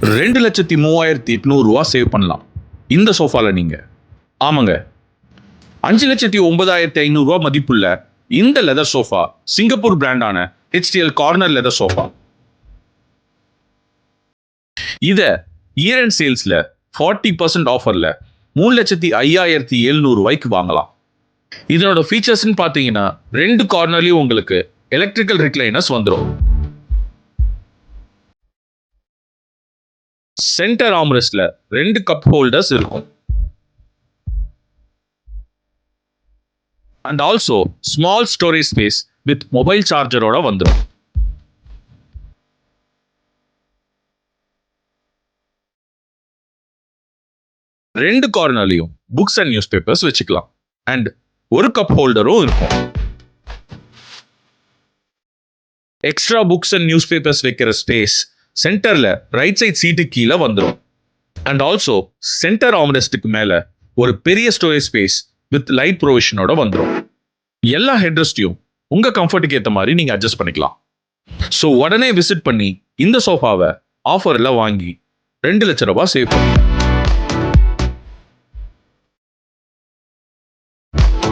2,03,800 save பண்ணலாம் இந்த சோஃபால நீங்க. ஆமாங்க, 5,09,500 மதிப்புள்ள இந்த லெதர் சோஃபா சிங்கப்பூர் பிராண்டான HTL கார்னர் லெதர் சோஃபா. இத இயர் அண்ட் சேல்ஸ்ல 40% ஆஃபர்ல 3,05,700 வாங்கலாம். இதனோட ஃபீச்சர்ஸ்ன்னு பார்த்தீங்கன்னா 2 கார்னர்லயும் உங்களுக்கு எலக்ட்ரிக்கல் ரிக்ளைனர்ஸ் வந்துடும். சென்டர் ஆர்ம்ரெஸ்ட்ல 2 கப் ஹோல்டர்ஸ் இருக்கும். And also small storage space with mobile சார்ஜரோட வந்துடும். ரெண்டு கார்னர்லயும் புக்ஸ் அண்ட் நியூஸ் பேப்பர்ஸ் வச்சுக்கலாம். அண்ட் ஒரு கப் ஹோல்டரும் இருக்கும். Extra books and newspapers வைக்கிற ஸ்பேஸ் சென்டர்ல ரைட் சைட் சீட்டு கீழே வந்துடும். அண்ட் ஆல்சோ சென்டர் ஆர்ம்ரெஸ்டுக்கு மேல ஒரு பெரிய ஸ்டோரேஜ் ஸ்பேஸ் வித் லைட் ப்ரொவிஷனோட வந்துடும். எல்லா ஹெட்ரெஸ்டையும் உங்க கம்ஃபர்ட்டுக்கு ஏற்ற மாதிரி நீங்க அட்ஜஸ்ட் பண்ணிக்கலாம். ஸோ உடனே விசிட் பண்ணி இந்த சோஃபாவை ஆஃபர்ல வாங்கி 2 லட்சம் ரூபாய் சேவ் பண்ணுங்க.